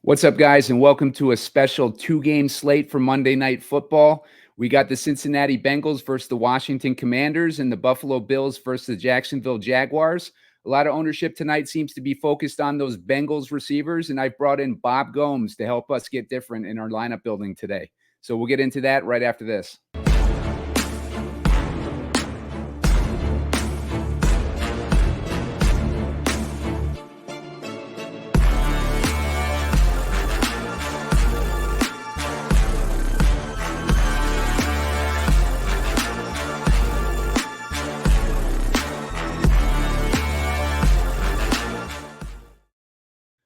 What's up, guys, and welcome to a special two-game slate for Monday Night Football. We got the Cincinnati Bengals versus the Washington Commanders and the Buffalo Bills versus the Jacksonville Jaguars. A lot of ownership tonight seems to be focused on those Bengals receivers, and I've brought in Bob Gomes to help us get different in our lineup building today. So we'll get into that right after this.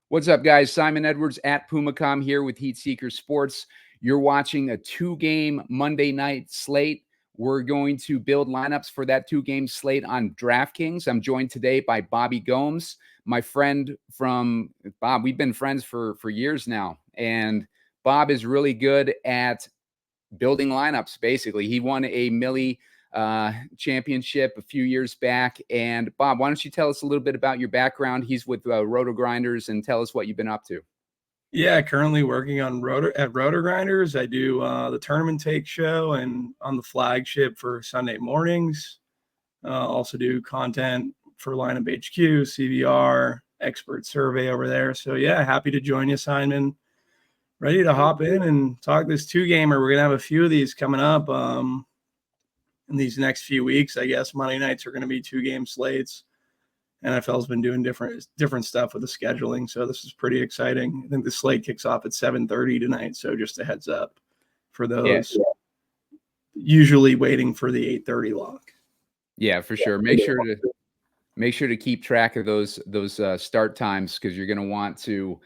What's up, guys? Simon Edwards at PumaCom here with Heat Seeker Sports. You're watching a two-game Monday night slate. We're going to build lineups for that two-game slate on DraftKings. I'm joined today by Bobby Gomes, my friend from Bob. We've been friends for years now, and Bob is really good at building lineups. Basically, he won a Millie championship a few years back. And Bob, why don't you tell us a little bit about your background? He's with Roto Grinders, and tell us what you've been up to. Yeah, currently working on Roto Grinders. I do the Tournament Take show and on the flagship for Sunday mornings. Also do content for Lineup HQ, CVR, expert survey over there. So yeah, happy to join you, Simon. Ready to hop in and talk this two-gamer. We're gonna have a few of these coming up in these next few weeks. I guess Monday nights are going to be two-game slates. NFL's been doing different stuff with the scheduling, so this is pretty exciting. I think the slate kicks off at 7:30 tonight, so just a heads up for those usually waiting for the 8:30 lock. Yeah, for sure. Make sure to keep track of those start times, because you're going to want to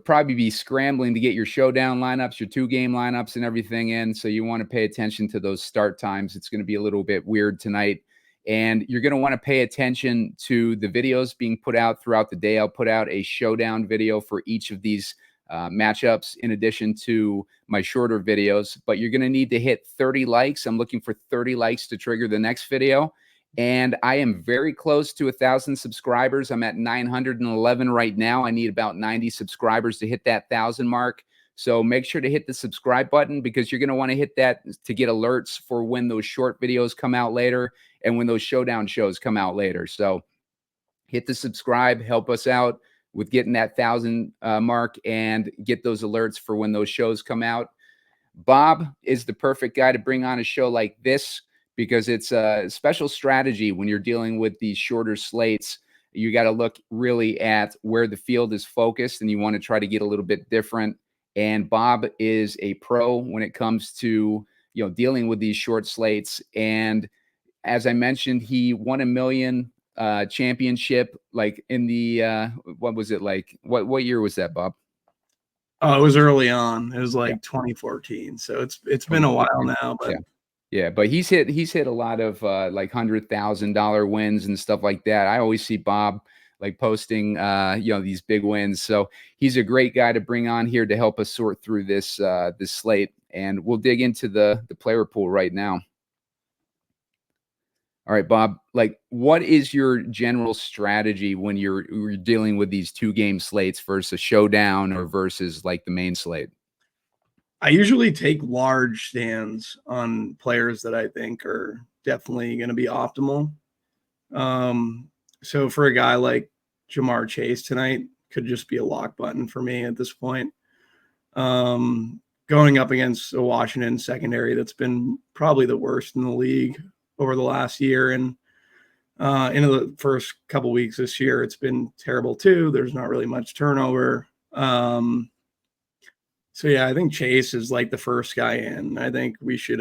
probably be scrambling to get your showdown lineups, your two-game lineups and everything in. So you want to pay attention to those start times. It's going to be a little bit weird tonight. And you're going to want to pay attention to the videos being put out throughout the day. I'll put out a showdown video for each of these matchups in addition to my shorter videos. But you're going to need to hit 30 likes. I'm looking for 30 likes to trigger the next video. And I am very close to 1,000 subscribers. I'm at 911 right now. I need about 90 subscribers to hit that 1,000 mark. So make sure to hit the subscribe button, because you're going to want to hit that to get alerts for when those short videos come out later and when those showdown shows come out later. So hit the subscribe, help us out with getting that 1,000 mark, and get those alerts for when those shows come out. Bob is the perfect guy to bring on a show like this, because it's a special strategy when you're dealing with these shorter slates. You got to look really at where the field is focused, and you want to try to get a little bit different. And Bob is a pro when it comes to dealing with these short slates. And as I mentioned, he won a million championship, like in the what was it like? What year was that, Bob? Oh, it was early on. It was like 2014. So it's been a while now, but yeah, but he's hit a lot of like $100,000 wins and stuff like that. I always see Bob like posting these big wins. So he's a great guy to bring on here to help us sort through this slate. And we'll dig into the player pool right now. All right, Bob, like, what is your general strategy when you're dealing with these two-game slates versus a showdown or versus like the main slate? I usually take large stands on players that I think are definitely going to be optimal. So for a guy like Jamar Chase tonight, could just be a lock button for me at this point. Going up against a Washington secondary that's been probably the worst in the league over the last year, and into the first couple weeks this year, it's been terrible too. There's not really much turnover. So yeah, I think Chase is like the first guy in. I think we should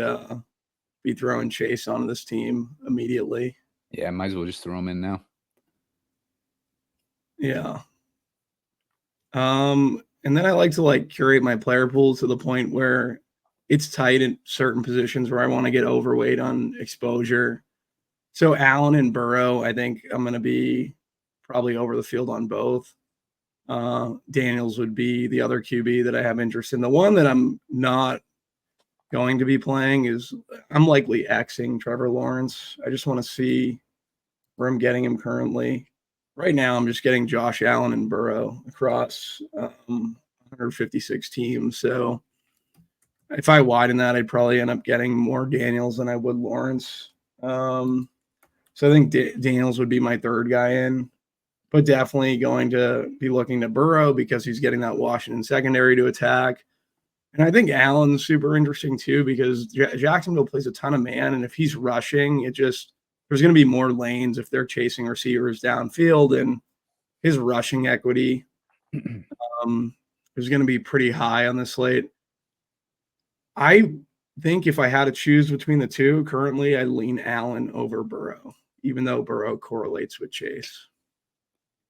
be throwing Chase onto this team immediately. Yeah, might as well just throw him in now. Yeah. And then I like to curate my player pool to the point where it's tight in certain positions where I want to get overweight on exposure. So Allen and Burrow, I think I'm going to be probably over the field on both. Daniels would be the other QB that I have interest in. The one that I'm not going to be playing is I'm likely Xing Trevor Lawrence. I just want to see where I'm getting him currently. Right now, I'm just getting Josh Allen and Burrow across 156 teams. So if I widen that, I'd probably end up getting more Daniels than I would Lawrence. So I think Daniels would be my third guy in, but definitely going to be looking to Burrow because he's getting that Washington secondary to attack. And I think Allen's super interesting too because Jacksonville plays a ton of man, and if he's rushing, there's going to be more lanes if they're chasing receivers downfield, and his rushing equity is going to be pretty high on the slate. I think if I had to choose between the two, currently I lean Allen over Burrow, even though Burrow correlates with Chase.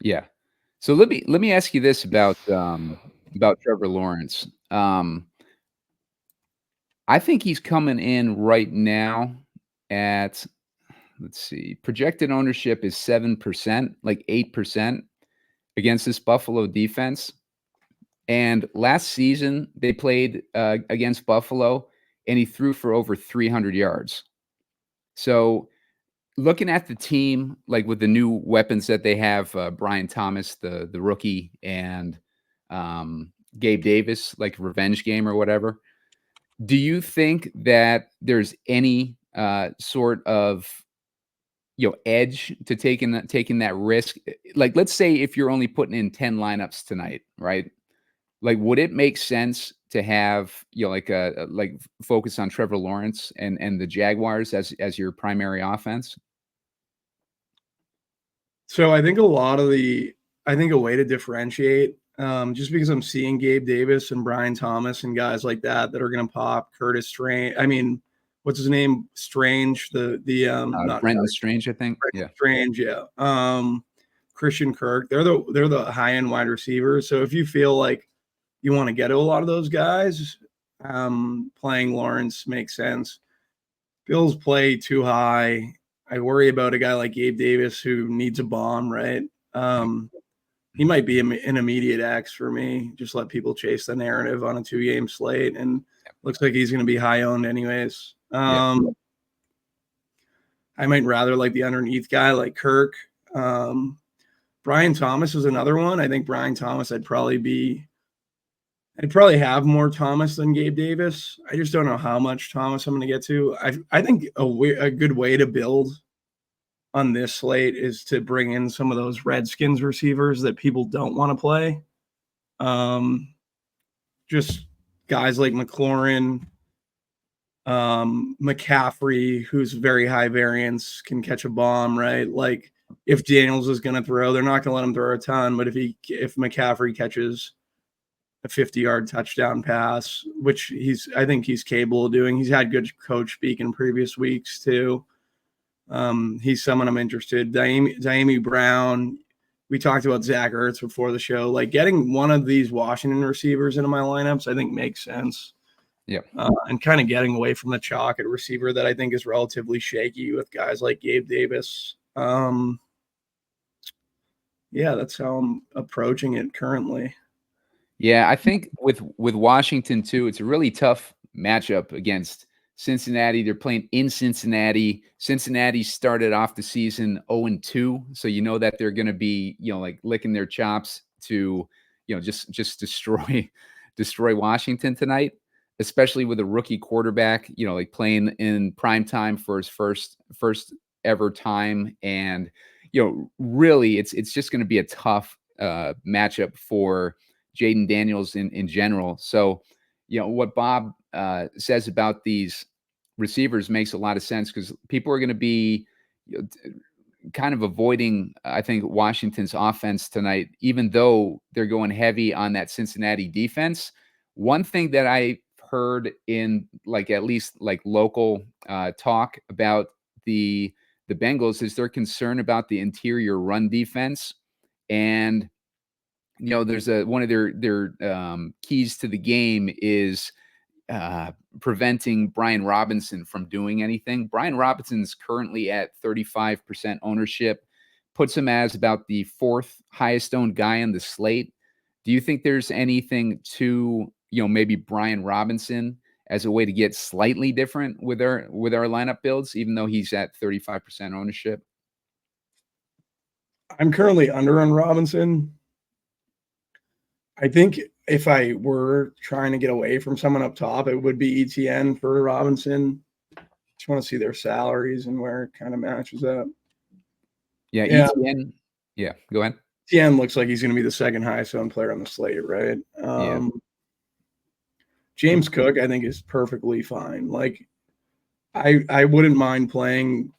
Yeah. So let me ask you this about Trevor Lawrence. I think he's coming in right now at, let's see, projected ownership is 7%, like 8% against this Buffalo defense. And last season they played against Buffalo, and he threw for over 300 yards. So looking at the team, like with the new weapons that they have, Brian Thomas, the rookie, and Gabe Davis, like revenge game or whatever. Do you think that there's any sort of edge to taking that risk? Like, let's say if you're only putting in 10 lineups tonight, right? Like, would it make sense to have like focus on Trevor Lawrence and the Jaguars as your primary offense? So I think a way to differentiate, just because I'm seeing Gabe Davis and Brian Thomas and guys like that are going to pop. Curtis Strange. I mean, what's his name? Strange. Not Brenton Strange, I think. Brenton Strange. Yeah. Christian Kirk. They're the high end wide receivers. So if you feel like you want to get to a lot of those guys, playing Lawrence makes sense. Bills play too high. I worry about a guy like Gabe Davis who needs a bomb, right? He might be an immediate X for me. Just let people chase the narrative on a 2-game slate, and looks like he's going to be high owned anyways. I might rather like the underneath guy like Kirk. Brian Thomas is another one. I think Brian Thomas, I'd probably have more Thomas than Gabe Davis. I just don't know how much Thomas I'm going to get to. I think a good way to build on this slate is to bring in some of those Redskins receivers that people don't want to play. Just guys like McLaurin, McCaffrey, who's very high variance, can catch a bomb, right? Like if Daniels is going to throw, they're not going to let him throw a ton, but if McCaffrey catches a 50-yard touchdown pass, which I think he's capable of doing. He's had good coach speak in previous weeks too. He's someone I'm interested. Diami Brown. We talked about Zach Ertz before the show. Like getting one of these Washington receivers into my lineups, I think makes sense. Yeah. And kind of getting away from the chalk at receiver that I think is relatively shaky with guys like Gabe Davis. Yeah, that's how I'm approaching it currently. Yeah, I think with Washington too, it's a really tough matchup against Cincinnati. They're playing in Cincinnati. Cincinnati started off the season 0-2, so you know that they're going to be, like licking their chops to, just destroy Washington tonight, especially with a rookie quarterback, like playing in prime time for his first ever time, and really, it's just going to be a tough matchup for Jaden Daniels in general. So, what Bob says about these receivers makes a lot of sense because people are going to be kind of avoiding, I think, Washington's offense tonight, even though they're going heavy on that Cincinnati defense. One thing that I heard in at least local talk about the Bengals is they're concerned about the interior run defense. And there's one of their keys to the game is preventing Brian Robinson from doing anything. Brian Robinson's currently at 35% ownership, puts him as about the fourth highest owned guy on the slate. Do you think there's anything to maybe Brian Robinson as a way to get slightly different with our lineup builds, even though he's at 35% ownership? I'm currently under on Robinson. I think if I were trying to get away from someone up top, it would be ETN for Robinson. Just want to see their salaries and where it kind of matches up. Yeah, Yeah. ETN. Yeah, go ahead. ETN looks like he's going to be the second highest owned player on the slate, right? Yeah. James Cook, I think, is perfectly fine. Like, I wouldn't mind playing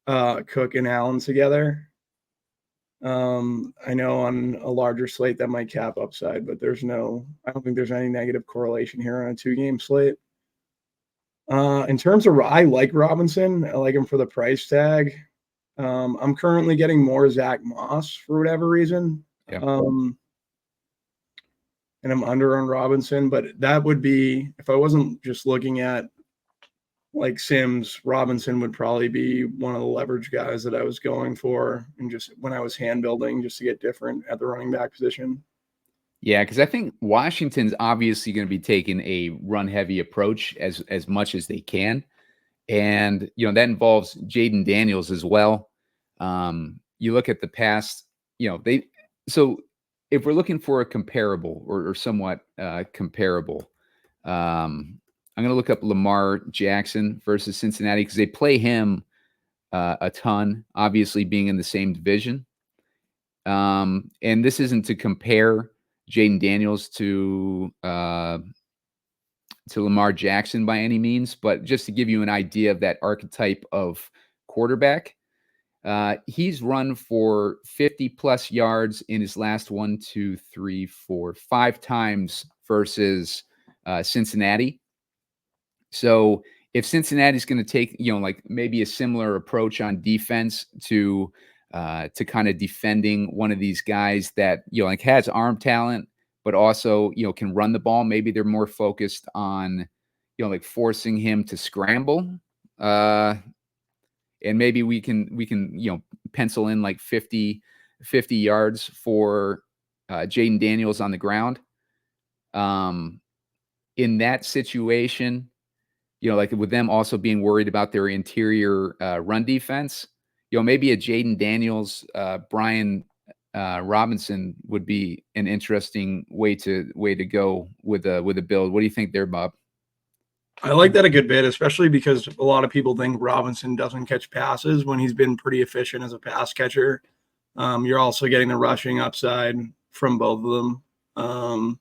Cook and Allen together. I know on a larger slate that might cap upside, but I don't think there's any negative correlation here on a 2-game slate. In terms of, I like Robinson. I like him for the price tag. I'm currently getting more Zach Moss for whatever reason. Yeah. And I'm under on Robinson, but that would be, if I wasn't just looking at like Sims, Robinson would probably be one of the leverage guys that I was going for, and just when I was hand building, just to get different at the running back position. Yeah, because I think Washington's obviously going to be taking a run heavy approach as much as they can, and that involves Jaden Daniels as well. You look at the past, so if we're looking for a comparable or somewhat comparable, I'm going to look up Lamar Jackson versus Cincinnati because they play him a ton, obviously being in the same division. And this isn't to compare Jaden Daniels to Lamar Jackson by any means, but just to give you an idea of that archetype of quarterback. He's run for 50 plus yards in his last 5 times versus Cincinnati. So if Cincinnati's going to take, like maybe a similar approach on defense to kind of defending one of these guys that, like has arm talent, but also, can run the ball. Maybe they're more focused on, like forcing him to scramble. And maybe we can pencil in like 50 yards for Jaden Daniels on the ground. In that situation, like with them also being worried about their interior run defense, maybe a Jaden Daniels, Brian Robinson would be an interesting way to go with a build. What do you think there, Bob? I like that a good bit, especially because a lot of people think Robinson doesn't catch passes when he's been pretty efficient as a pass catcher. You're also getting the rushing upside from both of them.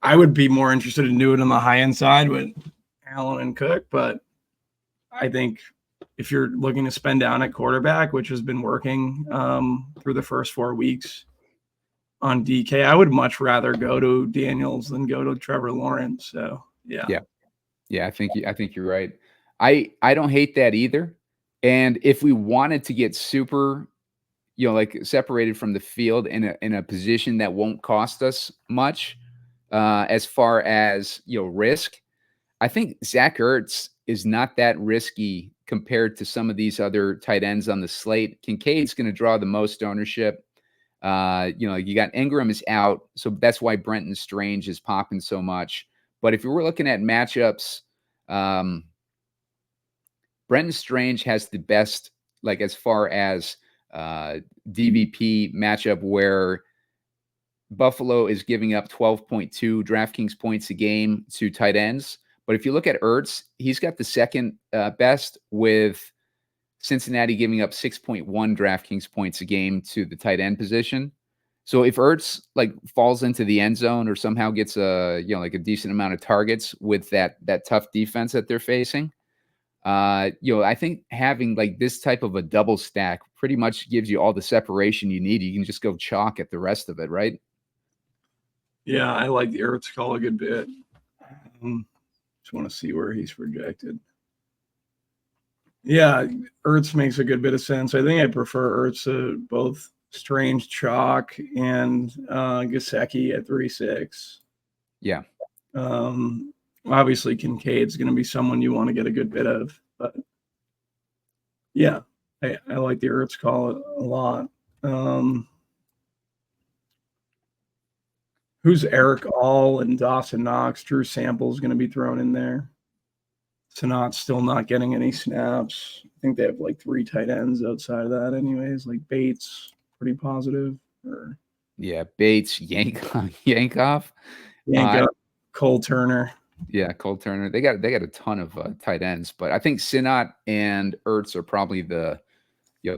I would be more interested in doing it on the high end side with Allen and Cook, but I think if you're looking to spend down at quarterback, which has been working through the first 4 weeks on DK, I would much rather go to Daniels than go to Trevor Lawrence. So yeah, I think you're right. I don't hate that either. And if we wanted to get super, like separated from the field in a position that won't cost us much, as far as risk, I think Zach Ertz is not that risky compared to some of these other tight ends on the slate. Kincaid's going to draw the most ownership. You got Ingram is out, so that's why Brenton Strange is popping so much. But if you were looking at matchups, Brenton Strange has the best, like as far as DVP matchup where Buffalo is giving up 12.2 DraftKings points a game to tight ends. But if you look at Ertz, he's got the second best, with Cincinnati giving up 6.1 DraftKings points a game to the tight end position. So if Ertz like falls into the end zone or somehow gets a like a decent amount of targets with that tough defense that they're facing, I think having like this type of a double stack pretty much gives you all the separation you need. You can just go chalk at the rest of it, right? Yeah, I like the Ertz call a good bit. Just want to see where he's projected. Yeah, Ertz makes a good bit of sense. I think I prefer Ertz to both Strange, Chalk, and Gesicki at 3-6. Yeah. Obviously, Kincaid's going to be someone you want to get a good bit of, but yeah, I like the Ertz call a lot. Who's Eric All and Dawson Knox? Drew Sample's going to be thrown in there. Sanat's still not getting any snaps. I think they have like 3 tight ends outside of that anyways, like Bates, pretty positive. Yeah, Bates, Yankoff. Yanko, Cole Turner. Yeah, Cole Turner. They got a ton of tight ends, but I think Sinnott and Ertz are probably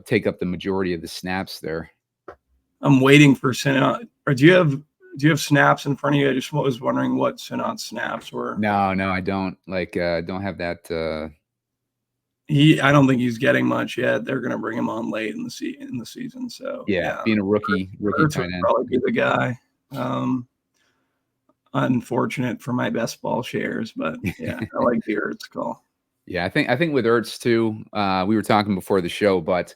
take up the majority of the snaps there. I'm waiting for Sinnott. Or do you have snaps in front of you? I just was wondering what Sinnott's snaps were. No, I don't. Don't have that. I don't think he's getting much yet. They're going to bring him on late in the season. So yeah, being a rookie Ertz tight would end, probably be the guy. Unfortunate for my best ball shares, but yeah, I like the Ertz call. Yeah, I think with Ertz too. We were talking before the show, but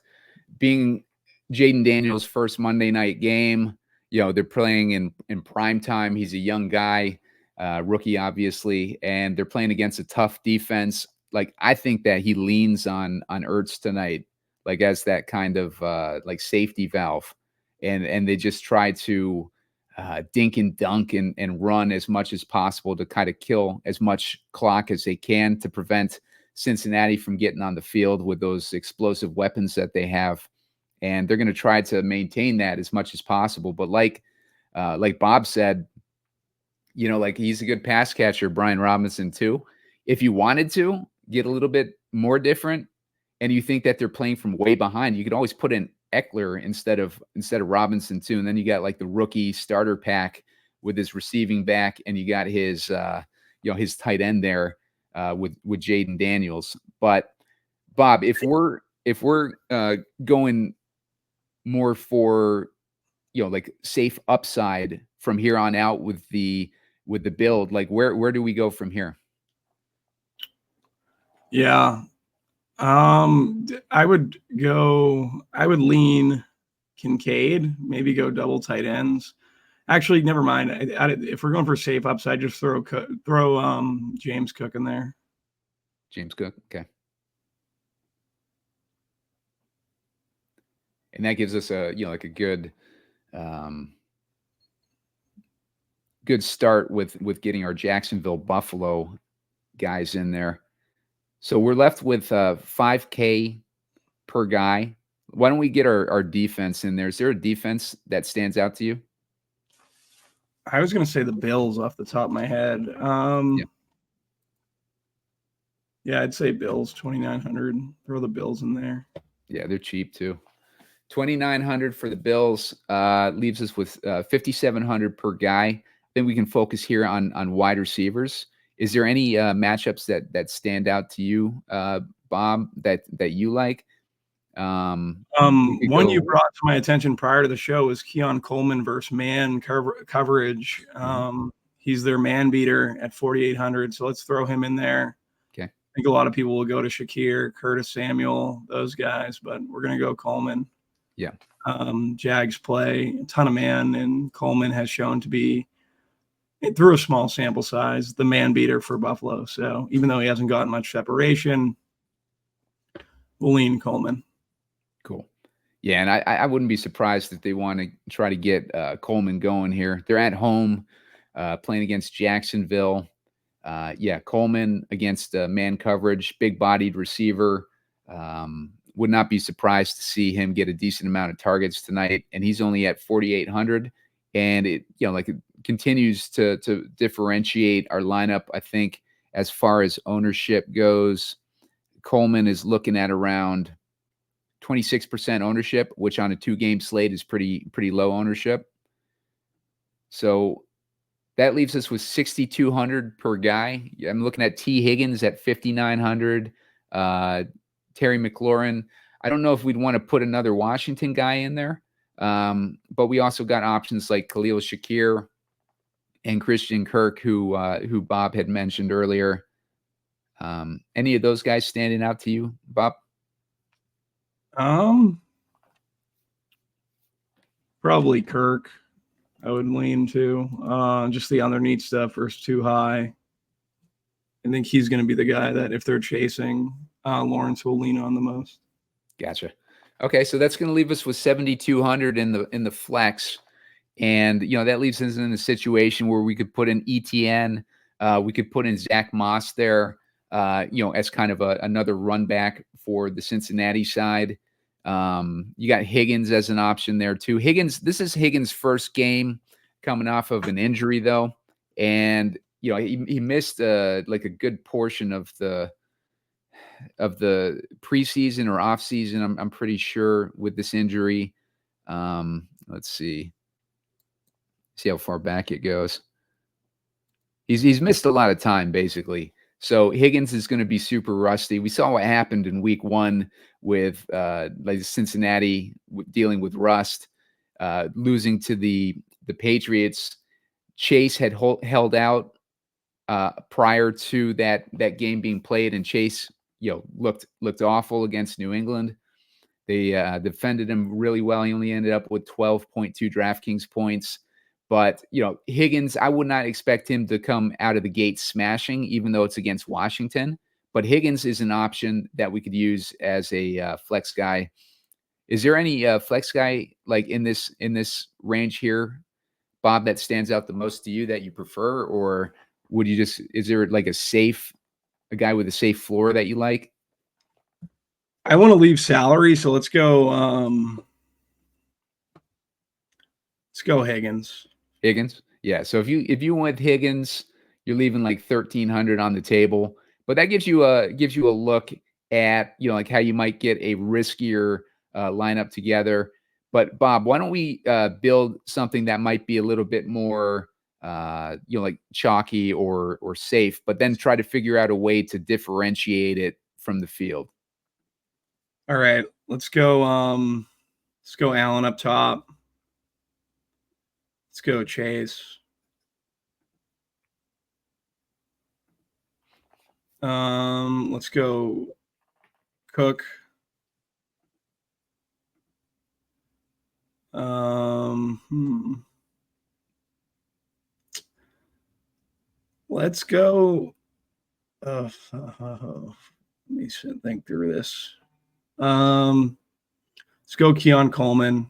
being Jaden Daniels' first Monday night game, they're playing in prime time. He's a young guy, rookie obviously, and they're playing against a tough defense. Like I think that he leans on Ertz tonight, like as that kind of like safety valve, and they just try to dink and dunk and run as much as possible to kind of kill as much clock as they can to prevent Cincinnati from getting on the field with those explosive weapons that they have. And they're going to try to maintain that as much as possible. But like Bob said, like he's a good pass catcher, Brian Robinson too. If you wanted to get a little bit more different and you think that they're playing from way behind, you could always put in Eckler instead of Robinson too. And then you got like the rookie starter pack with his receiving back, and you got his his tight end there with Jaden Daniels. But Bob, if we're going more for like safe upside from here on out with the build, like where do we go from here? Yeah. I would lean Kincaid, maybe go double tight ends. Actually, never mind. If we're going for safe upside, just throw James Cook in there. James Cook, okay. And that gives us a like a good good start with getting our Jacksonville Buffalo guys in there. So we're left with $5K per guy. Why don't we get our defense in there? Is there a defense that stands out to you? I was going to say the Bills off the top of my head. Yeah, I'd say Bills 2,900. Throw the Bills in there. Yeah, they're cheap too. 2,900 for the Bills leaves us with 5,700 per guy. I think we can focus here on wide receivers. Is there any matchups that stand out to you, Bob, that you like? One you brought to my attention prior to the show was Keon Coleman versus man coverage. He's their man beater at 4,800. So let's throw him in there. Okay. I think a lot of people will go to Shakir, Curtis Samuel, those guys, but we're going to go Coleman. Yeah. Jags play a ton of man, and Coleman has shown to be, through a small sample size, the man beater for Buffalo. So even though he hasn't gotten much separation, we'll lean Coleman. Cool. Yeah, and I wouldn't be surprised if they want to try to get Coleman going here. They're at home playing against Jacksonville. Coleman against man coverage, big-bodied receiver. Would not be surprised to see him get a decent amount of targets tonight, and he's only at 4,800. And it continues to differentiate our lineup. I think as far as ownership goes, Coleman is looking at around 26% ownership, which on a 2-game slate is pretty low ownership. So that leaves us with 6,200 per guy. I'm looking at T. Higgins at 5,900. Terry McLaurin. I don't know if we'd want to put another Washington guy in there, but we also got options like Khalil Shakir and Christian Kirk, who Bob had mentioned earlier. Any of those guys standing out to you, Bob? Probably Kirk. I would lean to just the underneath stuff versus too high. I think he's going to be the guy that if they're chasing, Lawrence will lean on the most. Gotcha. Okay, so that's going to leave us with 7,200 in the flex, and that leaves us in a situation where we could put in ETN, we could put in Zach Moss there, as kind of another run back for the Cincinnati side. You got Higgins as an option there too. This is Higgins' first game coming off of an injury though. And, he missed like a good portion of the preseason or off season. I'm pretty sure with this injury. Let's see how far back it goes. He's missed a lot of time basically. So Higgins is going to be super rusty. We saw what happened in week 1 with like Cincinnati dealing with rust, losing to the Patriots. Chase had held out prior to that game being played, and Chase, looked awful against New England. They defended him really well. He only ended up with 12.2 DraftKings points. But, Higgins, I would not expect him to come out of the gate smashing, even though it's against Washington. But Higgins is an option that we could use as a flex guy. Is there any flex guy like in this range here, Bob, that stands out the most to you that you prefer? Or would you is there like a guy with a safe floor that you like? I want to leave salary, so let's go Higgins. Higgins? Yeah. So if you went Higgins, you're leaving like 1,300 on the table. But that gives you a look at, like how you might get a riskier lineup together. But Bob, why don't we build something that might be a little bit more like chalky or safe, but then try to figure out a way to differentiate it from the field. All right, let's go Allen up top. Let's go Chase. Let's go Cook. Let's go. Let me think through this. Let's go Keon Coleman.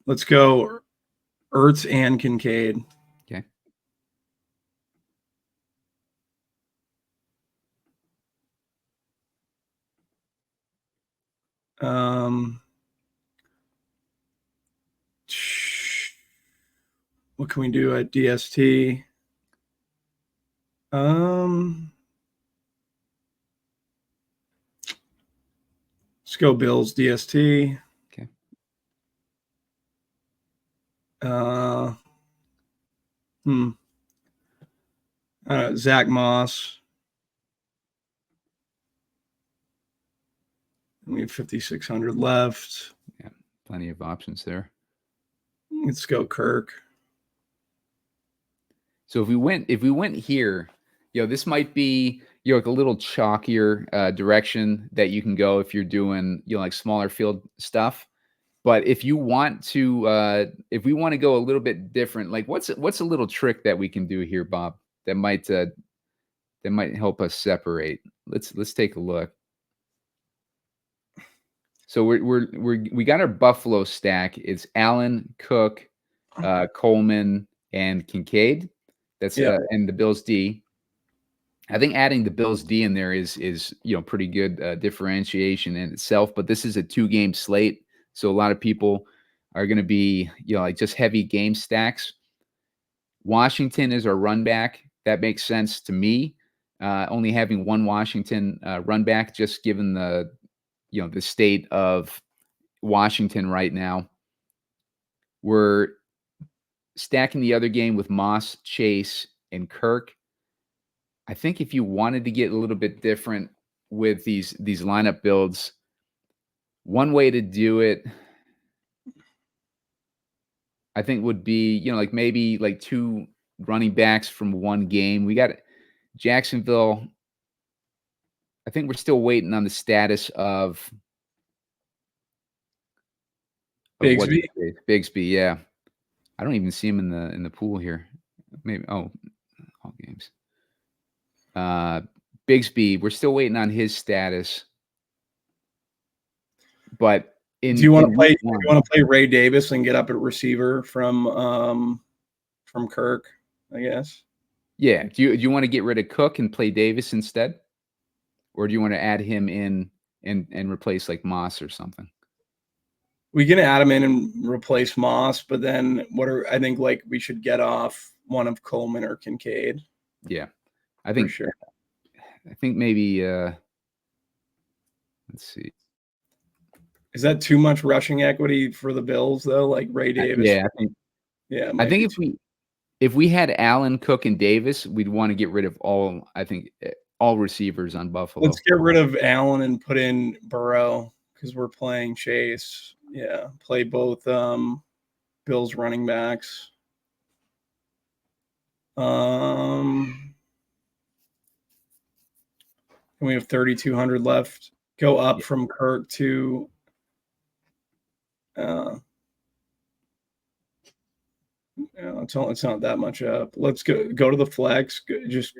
Let's go Ertz and Kincaid. Okay. What can we do at DST? Let's go Bills DST. Okay. Zach Moss. We have 5,600 left. Yeah, plenty of options there. Let's go Kirk. So if we went here, this might be like a little chalkier direction that you can go if you're doing like smaller field stuff. But if you want to, if we want to go a little bit different, like what's a little trick that we can do here, Bob, that might help us separate? Let's take a look. So we got our Buffalo stack. It's Allen, Cook, Coleman, and Kincaid. That's and the Bills D. I think adding the Bills D in there is pretty good differentiation in itself. But this is a 2-game slate, so a lot of people are going to be like just heavy game stacks. Washington is our run back. That makes sense to me. Only having one Washington run back, just given the the state of Washington right now. We're stacking the other game with Moss, Chase, and Kirk. I think if you wanted to get a little bit different with these lineup builds, one way to do it, I think, would be, like maybe like 2 running backs from one game. We got Jacksonville. I think we're still waiting on the status of Bigsby. Bigsby, yeah. I don't even see him in the pool here. Maybe all games. Bigsby, we're still waiting on his status. But do you want to play Ray Davis and get up at receiver from Kirk, I guess? Yeah. Do you want to get rid of Cook and play Davis instead? Or do you want to add him in and replace like Moss or something? We can add him in and replace Moss, but then I think like we should get off one of Coleman or Kincaid. Yeah. I think sure. I think maybe let's see. Is that too much rushing equity for the Bills though? Like Ray Davis? Yeah, I think if we had Allen, Cook, and Davis, we'd want to get rid of all receivers on Buffalo. Let's get rid of Allen and put in Burrow because we're playing Chase. Yeah, play both Bills running backs. And we have 3,200 left. Go up from Kirk to it's not that much up. Let's go to the flex. Just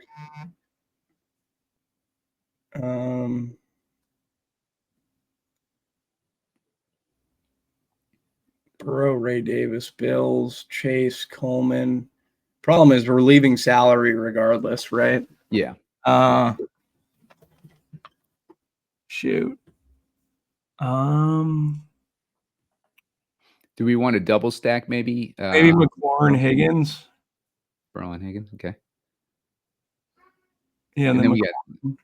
Burrow, Ray Davis, Bills, Chase, Coleman. Problem is we're leaving salary regardless, right? Yeah. Shoot. Do we want to double stack maybe? Maybe McLaurin, Higgins. Burrow and Higgins. Okay. Yeah, and then we got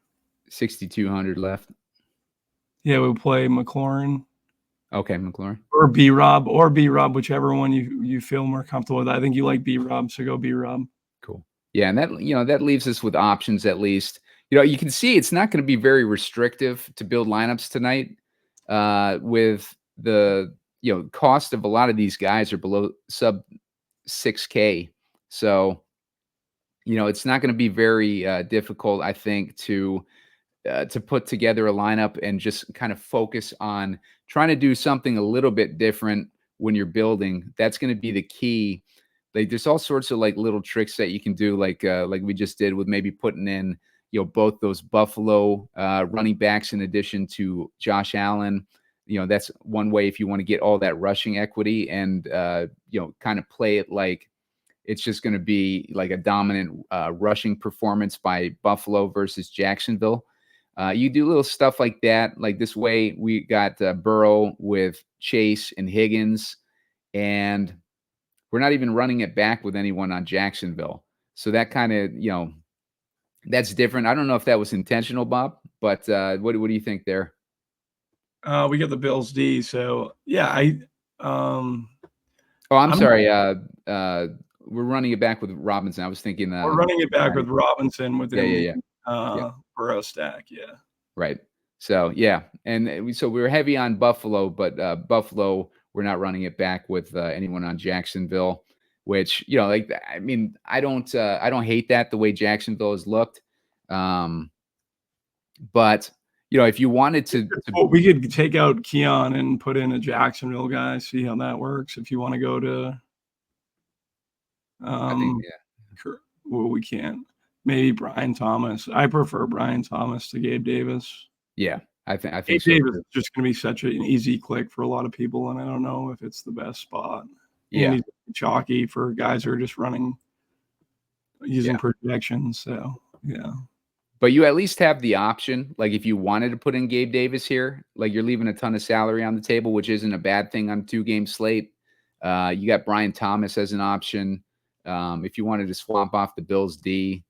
6,200 left. Yeah, we'll play McLaurin. Okay, McLaurin. Or B-Rob, whichever one you feel more comfortable with. I think you like B-Rob, so go B-Rob. Cool. Yeah, and that leaves us with options at least. You can see it's not going to be very restrictive to build lineups tonight. With the cost of a lot of these guys are below sub 6K, so it's not going to be very difficult, I think, to put together a lineup and just kind of focus on trying to do something a little bit different when you're building. That's going to be the key. Like there's all sorts of like little tricks that you can do, like we just did with maybe putting in, both those Buffalo running backs in addition to Josh Allen. That's one way if you want to get all that rushing equity and, kind of play it like it's just going to be like a dominant rushing performance by Buffalo versus Jacksonville. You do little stuff like that. Like this way, we got Burrow with Chase and Higgins, and we're not even running it back with anyone on Jacksonville. So that kind of, that's different. I don't know if that was intentional, Bob, but what do you think there? We got the Bills D. So yeah, I'm sorry. We're running it back with Robinson. I was thinking we're running it back with Robinson within Burrow stack. Yeah. Right. So yeah, and so we were heavy on Buffalo, but Buffalo, we're not running it back with anyone on Jacksonville, which I mean, I don't hate that the way Jacksonville has looked, but if you wanted to, we could take out Keon and put in a Jacksonville guy, see how that works. If you want to go to, I think, well, we can't. Maybe Brian Thomas. I prefer Brian Thomas to Gabe Davis. Yeah, I think Gabe Davis is just going to be such an easy click for a lot of people, and I don't know if it's the best spot. Yeah, and he's chalky for guys who are just using projections. So yeah. But you at least have the option, like if you wanted to put in Gabe Davis here, like you're leaving a ton of salary on the table, which isn't a bad thing on a 2-game slate. You got Brian Thomas as an option. If you wanted to swamp off the Bills D,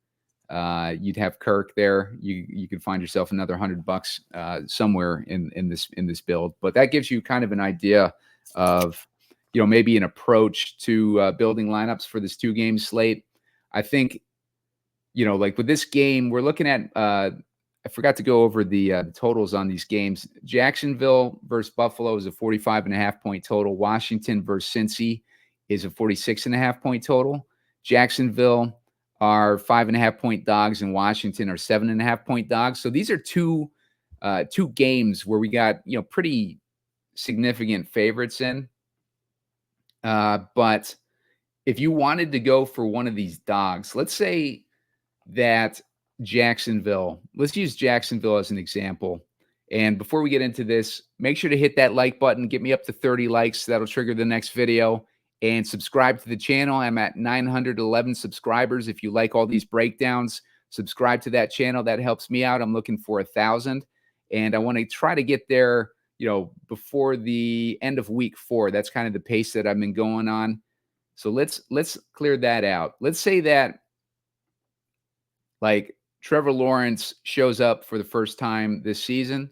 you'd have Kirk there. You could find yourself another $100 somewhere in this build. But that gives you kind of an idea of maybe an approach to building lineups for this 2-game slate. I think. Like with this game, we're looking at, I forgot to go over the totals on these games. Jacksonville versus Buffalo is a 45.5 point total. Washington versus Cincy is a 46.5 point total. Jacksonville are 5.5 point dogs and Washington are 7.5 point dogs. So these are two games where we got, pretty significant favorites in. But if you wanted to go for one of these dogs, let's say that Jacksonville, let's use Jacksonville as an example. And before we get into this, make sure to hit that like button, get me up to 30 likes. That'll trigger the next video. and subscribe to the channel. I'm at 911 subscribers. If you like all these breakdowns, subscribe to that channel. That helps me out. I'm looking for 1,000, and I want to try to get there, before the end of week 4. That's kind of the pace that I've been going on. So let's clear that out. Let's say that like Trevor Lawrence shows up for the first time this season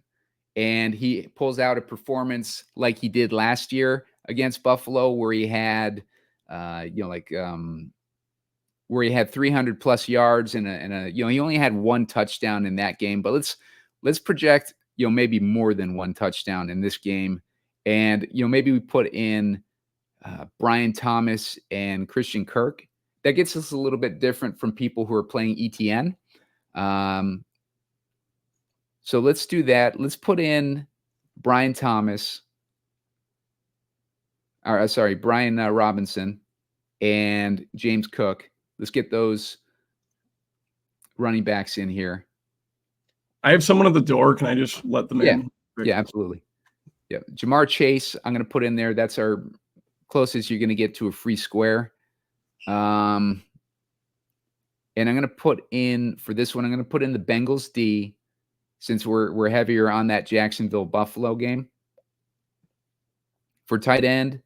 and he pulls out a performance like he did last year against Buffalo, where he had, where he had 300 plus yards and he only had 1 touchdown in that game. But let's project, maybe more than 1 touchdown in this game. And, maybe we put in Brian Thomas and Christian Kirk. That gets us a little bit different from people who are playing ETN. So let's do that. Let's put in Brian Thomas, Brian Robinson and James Cook. Let's get those running backs in here. I have someone at the door. Can I just let them in? Yeah, absolutely. Yeah, Jamar Chase, I'm going to put in there. That's our closest you're going to get to a free square. And I'm going to put in, for this one, I'm going to put in the Bengals D, since we're heavier on that Jacksonville Buffalo game. For tight end,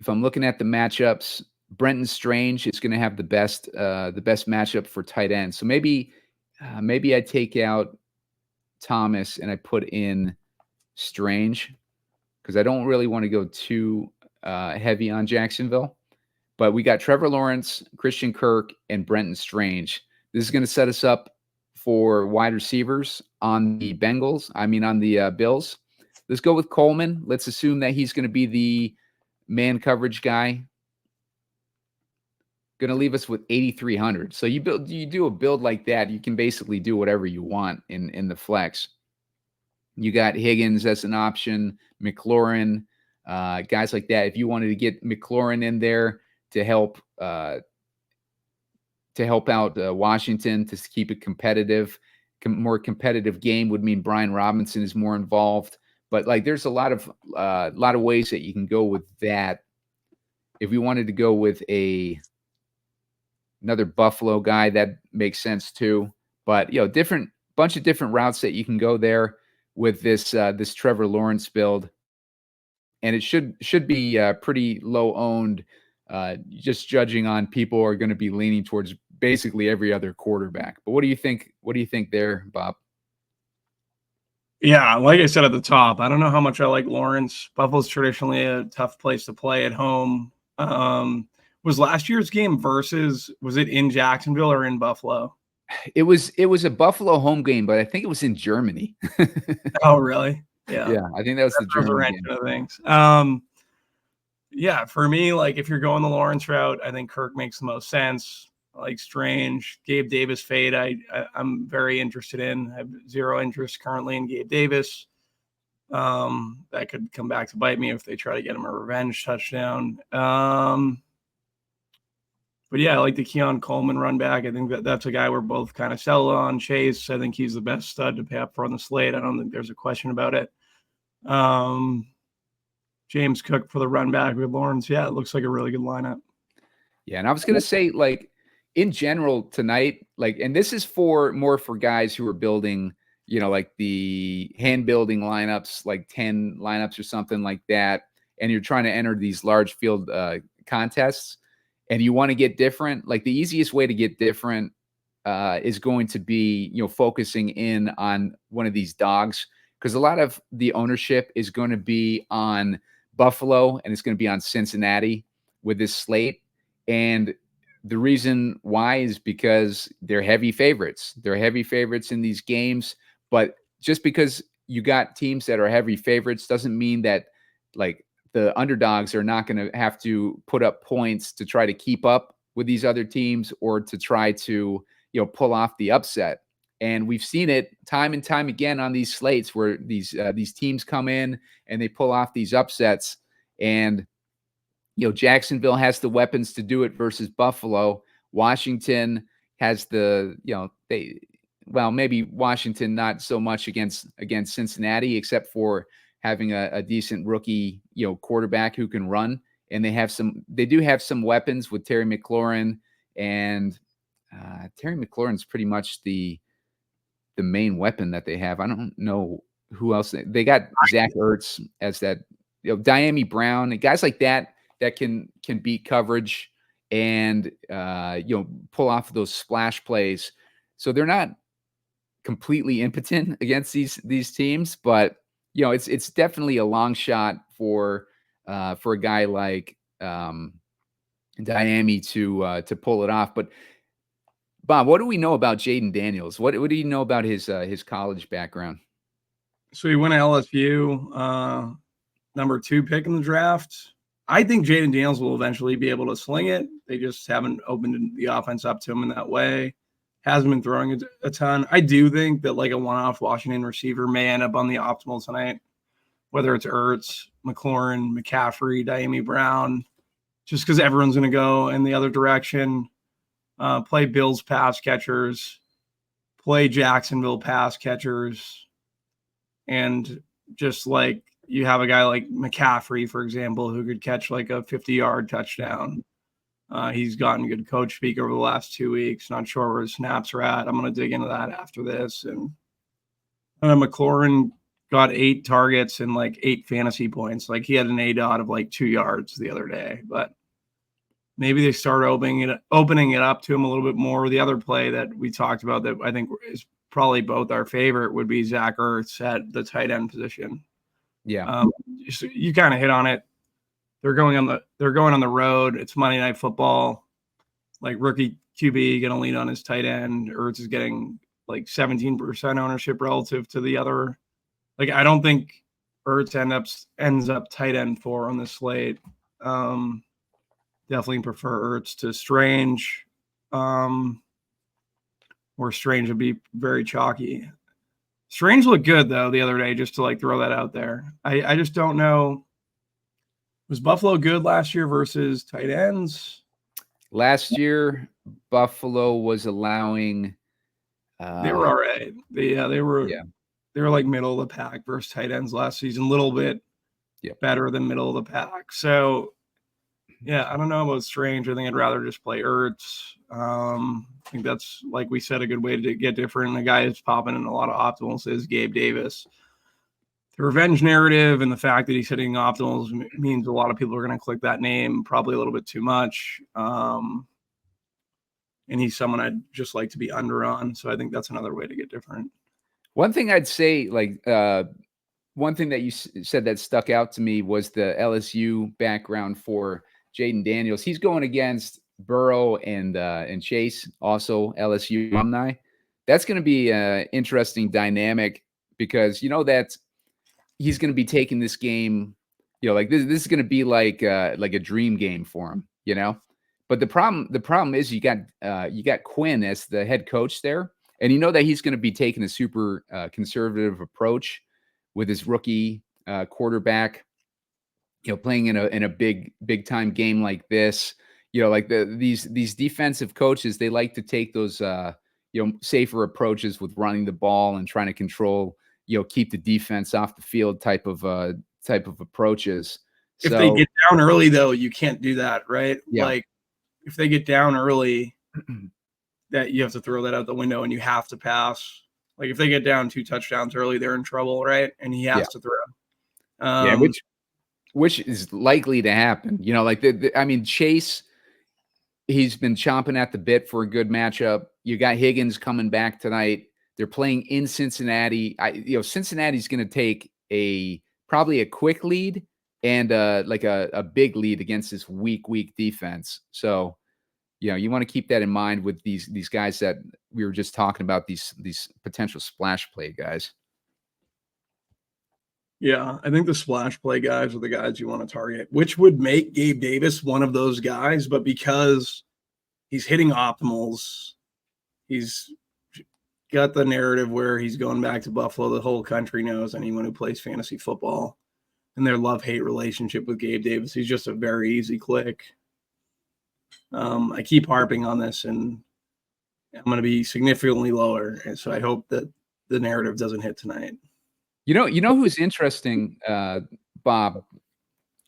if I'm looking at the matchups, Brenton Strange is going to have the best matchup for tight end. So maybe I take out Thomas and I put in Strange, because I don't really want to go too heavy on Jacksonville. But we got Trevor Lawrence, Christian Kirk, and Brenton Strange. This is going to set us up for wide receivers on the Bills. Let's go with Coleman. Let's assume that he's going to be the man coverage guy. Going to leave us with 8,300. So you do a build like that, you can basically do whatever you want in the flex. You got Higgins as an option, McLaurin, guys like that. If you wanted to get McLaurin in there to help out Washington, to keep it competitive, more competitive game would mean Brian Robinson is more involved. But like, there's a lot of ways that you can go with that. If we wanted to go with another Buffalo guy, that makes sense too. But bunch of different routes that you can go there with this Trevor Lawrence build, and it should be pretty low owned. Just judging on people are going to be leaning towards basically every other quarterback. But what do you think? What do you think there, Bob? Yeah, like I said at the top, I don't know how much I like Lawrence. Buffalo's traditionally a tough place to play at home. Was last year's game was it in Jacksonville or in Buffalo? It was a Buffalo home game, but I think it was in Germany. Oh, really? Yeah. Yeah, I think that was the German game. Things. Yeah, for me, like if you're going the Lawrence route, I think Kirk makes the most sense. Like Strange, Gabe Davis fade, I'm very interested in. I have 0 interest currently in Gabe Davis. That could come back to bite me if they try to get him a revenge touchdown. But yeah, I like the Keon Coleman run back. I think that's a guy we're both kind of settled on. Chase, I think he's the best stud to pay up for on the slate. I don't think there's a question about it. James Cook for the run back with Lawrence. Yeah, it looks like a really good lineup. Yeah, and I was going to say, like, in general tonight, like, and this is more for guys who are building, like the hand building lineups, like 10 lineups or something like that, and you're trying to enter these large field contests, and you want to get different. Like, the easiest way to get different is going to be, focusing in on one of these dogs, because a lot of the ownership is going to be on Buffalo and it's going to be on Cincinnati with this slate. And the reason why is because they're heavy favorites. They're heavy favorites in these games. But just because you got teams that are heavy favorites doesn't mean that, like, the underdogs are not going to have to put up points to try to keep up with these other teams or to try to, pull off the upset. And we've seen it time and time again on these slates where these teams come in and they pull off these upsets. And Jacksonville has the weapons to do it versus Buffalo. Washington has maybe Washington not so much against Cincinnati, except for having a decent rookie, quarterback who can run. and they do have some weapons with Terry McLaurin, and Terry McLaurin's pretty much the main weapon that they have. I don't know who else they got. Zach Ertz as that, Diami Brown, and guys like that can beat coverage and pull off those splash plays. So they're not completely impotent against these teams, but it's definitely a long shot for a guy like Diami to pull it off. But Bob, what do we know about Jaden Daniels? What do you know about his college background? So he went to LSU, number 2 pick in the draft. I think Jaden Daniels will eventually be able to sling it. They just haven't opened the offense up to him in that way. Hasn't been throwing a ton. I do think that like a one-off Washington receiver may end up on the optimal tonight, whether it's Ertz, McLaurin, McCaffrey, Diami Brown, just because everyone's going to go in the other direction. Play Bills pass catchers, play Jacksonville pass catchers, and just like you have a guy like McCaffrey, for example, who could catch like a 50-yard touchdown. He's gotten good coach speak over the last 2 weeks. Not sure where his snaps are at. I'm going to dig into that after this. And McLaurin got 8 targets and like 8 fantasy points. Like he had an ADOT of like 2 yards the other day, but maybe they start opening it up to him a little bit more. The other play that we talked about that I think is probably both our favorite would be Zach Ertz at the tight end position. Yeah. You kind of hit on it. They're going on the road. It's Monday Night Football. Like rookie QB going to lean on his tight end. Ertz is getting like 17% ownership relative to the other. Like I don't think Ertz ends up tight end 4 on the slate. Definitely prefer Ertz to Strange. Or Strange would be very chalky. Strange looked good though the other day, just to like throw that out there. I just don't know. Was Buffalo good last year versus tight ends? Last year, Buffalo was allowing. They were all right. They were like middle of the pack versus tight ends last season. A little bit better than middle of the pack. So yeah, I don't know about Strange. I think I'd rather just play Ertz. I think that's, like we said, a good way to get different. The guy who's popping in a lot of optimals is Gabe Davis. The revenge narrative and the fact that he's hitting optimals means a lot of people are going to click that name probably a little bit too much. And he's someone I'd just like to be under on. So I think that's another way to get different. One thing I'd say, like one thing that you said that stuck out to me was the LSU background for Jaden Daniels. He's going against Burrow and Chase, also LSU alumni. That's going to be an interesting dynamic because that he's going to be taking this game, like this is going to be like a dream game for him, But the problem is you got Quinn as the head coach there, and that he's going to be taking a super conservative approach with his rookie quarterback, playing in a big time game like this. Like these defensive coaches, they like to take those safer approaches with running the ball and trying to control, keep the defense off the field type of approaches. If they get down early though, you can't do that, right? Yeah. Like if they get down early, that you have to throw that out the window and you have to pass. Like if they get down 2 touchdowns early, they're in trouble, right? And he has to throw. Which is likely to happen. Like Chase, he's been chomping at the bit for a good matchup. You got Higgins coming back tonight. They're playing in Cincinnati. Cincinnati's going to take probably a quick lead and like a big lead against this weak defense. So, you want to keep that in mind with these guys that we were just talking about, these potential splash play guys. Yeah, I think the splash play guys are the guys you want to target, which would make Gabe Davis one of those guys. But because he's hitting optimals, he's got the narrative where he's going back to Buffalo. The whole country knows, anyone who plays fantasy football, and their love-hate relationship with Gabe Davis. He's just a very easy click. I keep harping on this, and I'm going to be significantly lower. And so I hope that the narrative doesn't hit tonight. You know who's interesting, Bob,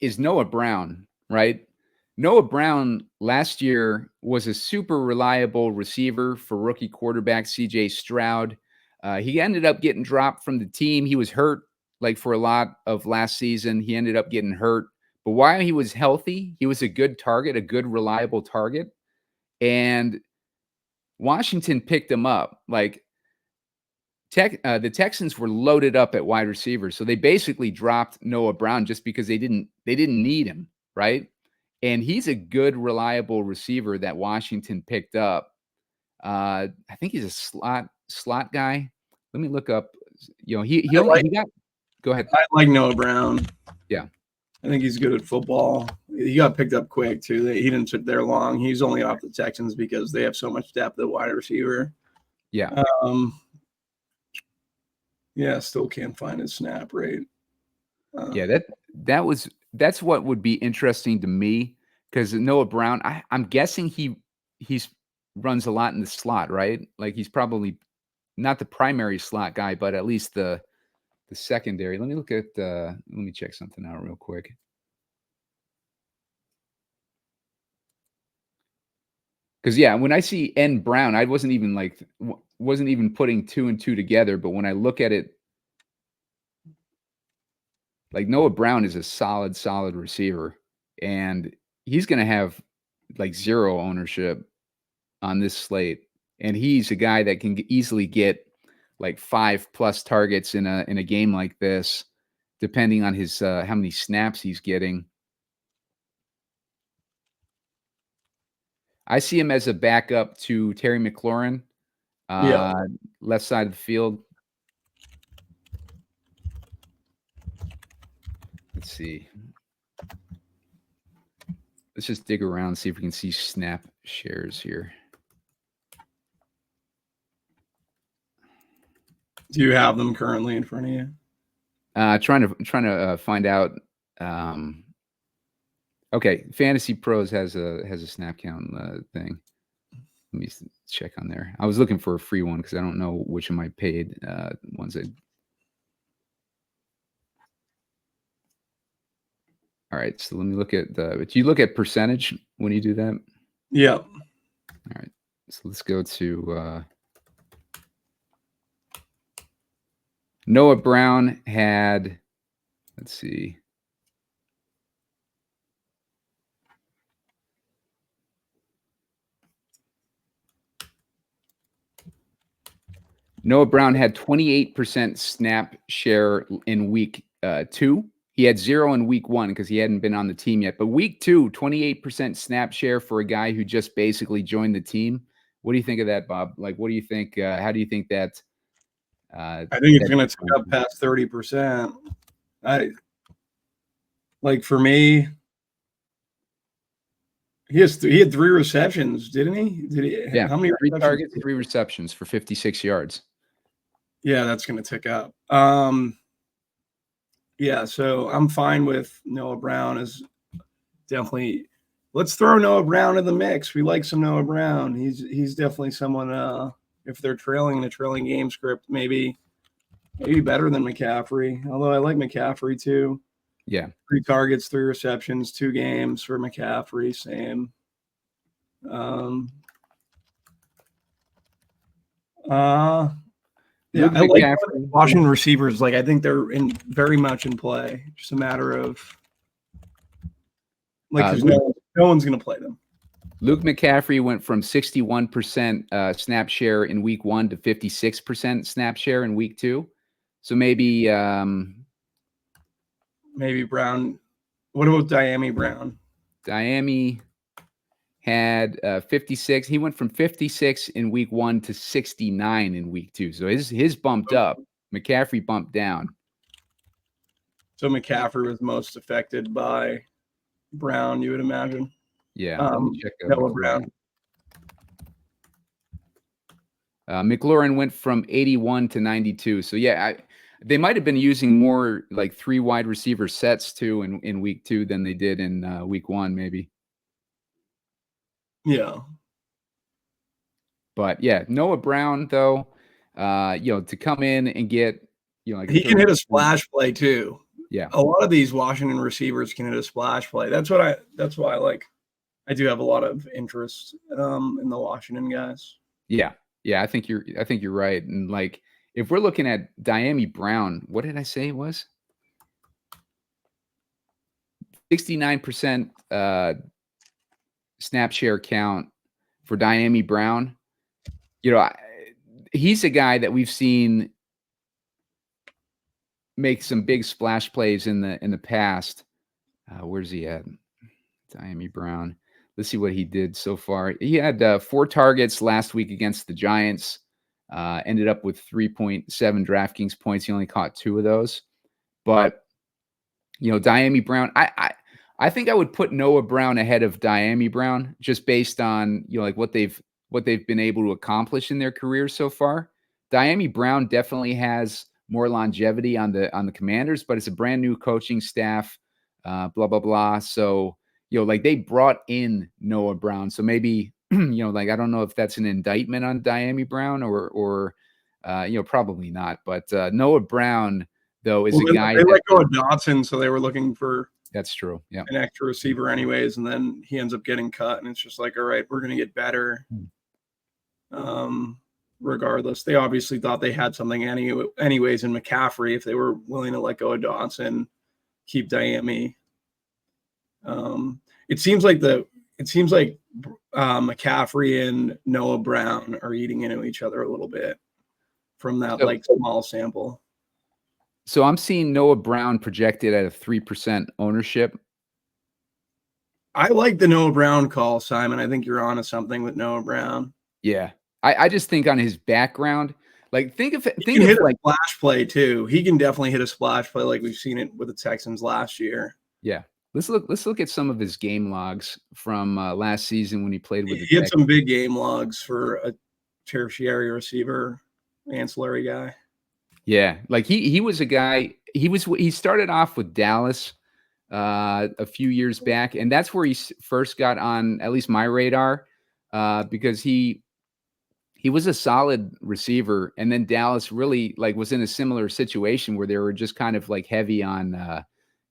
is Noah Brown. right? Noah Brown last year was a super reliable receiver for rookie quarterback CJ Stroud. He ended up getting dropped from the team. He was hurt like for a lot of last season. He ended up getting hurt. But while he was healthy, he was a good target, a good, reliable target. And Washington picked him up. Like the Texans were loaded up at wide receiver. So they basically dropped Noah Brown just because they didn't need him, right? And he's a good, reliable receiver that Washington picked up. I think he's a slot guy. Let me look up. You know, he got. Go ahead. I like Noah Brown. Yeah, I think he's good at football. He got picked up quick too. He didn't sit there long. He's only off the Texans because they have so much depth at wide receiver. Yeah. Yeah, still can't find his snap rate. Yeah, that's what would be interesting to me, because Noah Brown, I'm guessing he's runs a lot in the slot, right? Like he's probably not the primary slot guy, but at least the secondary. Let me look at let me check something out real quick. Because yeah, when I see N Brown, I wasn't even putting 2 and 2 together, but when I look at it, like Noah Brown is a solid receiver, and he's going to have like 0 ownership on this slate. And he's a guy that can easily get like 5+ targets in a game like this, depending on his how many snaps he's getting. I see him as a backup to Terry McLaurin, left side of the field. Let's see. Let's just dig around and see if we can see snap shares here. Do you have them currently in front of you? Trying to find out. Okay, Fantasy Pros has a snap count thing. Let me check on there. I was looking for a free one because I don't know which of my paid ones. All right, so let me look at do you look at percentage when you do that? Yeah. All right, so let's go to Noah Brown had, let's see. Noah Brown had 28% snap share in week 2. He had 0 in week 1 because he hadn't been on the team yet. But week 2, 28% snap share for a guy who just basically joined the team. What do you think of that, Bob? Like, what do you think? How do you think that? I think it's going to take up past 30%. For me, he had 3 receptions, didn't he? Did he? Yeah. How many 3 targets, 3 receptions for 56 yards. Yeah, that's going to tick up. Yeah, so I'm fine with Noah Brown. Is definitely, let's throw Noah Brown in the mix. We like some Noah Brown. He's definitely someone. If they're trailing in a trailing game script, maybe better than McCaffrey. Although I like McCaffrey too. Yeah, 3 targets, 3 receptions, 2 games for McCaffrey. Same. Yeah, I like Washington receivers. Like, I think they're very much in play. Just a matter of no one's going to play them. Luke McCaffrey went from 61% snap share in week 1 to 56% snap share in week 2. So maybe Brown. What about Diami Brown? Diami had 56. He went from 56 in week 1 to 69 in week 2. So his bumped up. McCaffrey bumped down. So McCaffrey was most affected by Brown, you would imagine. Yeah. Let me check Noah Brown. McLaurin went from 81 to 92. So yeah, they might have been using more like 3 wide receiver sets too in week 2 than they did in week 1, maybe. Yeah. But yeah, Noah Brown though, to come in and get, like he can hit a splash play too. Yeah. A lot of these Washington receivers can hit a splash play. That's why I like. I do have a lot of interest in the Washington guys. Yeah. Yeah. I think you're right. And like, if we're looking at Diami Brown, what did I say it was? 69% snap share count for Diami Brown. You know, he's a guy that we've seen make some big splash plays in the past. Where's he at? Diami Brown. Let's see what he did so far. He had 4 targets last week against the Giants. Ended up with 3.7 DraftKings points. He only caught 2 of those. But Diami Brown, I think I would put Noah Brown ahead of Diami Brown just based on like what they've been able to accomplish in their careers so far. Diami Brown definitely has more longevity on the Commanders, but it's a brand new coaching staff, blah blah blah. So like they brought in Noah Brown, so maybe like I don't know if that's an indictment on Diami Brown or probably not. But Noah Brown though is a guy they let go of Dotson, so they were looking for. That's true. Yeah. An extra receiver anyways, and then he ends up getting cut, and it's just like, all right, we're going to get better. Regardless, they obviously thought they had something anyways in McCaffrey if they were willing to let go of Dotson, keep Diami. It seems like McCaffrey and Noah Brown are eating into each other a little bit from that small sample. So I'm seeing Noah Brown projected at a 3% ownership. I like the Noah Brown call, Simon. I think you're onto something with Noah Brown. Yeah. I just think on his background, like think of a splash play too. He can definitely hit a splash play like we've seen it with the Texans last year. Yeah. Let's look at some of his game logs from last season when he played with the He had some big game logs for a tertiary receiver, ancillary guy. Yeah, like he was a guy. He started off with Dallas a few years back, and that's where he first got on at least my radar because he was a solid receiver, and then Dallas really was in a similar situation where they were just kind of like heavy on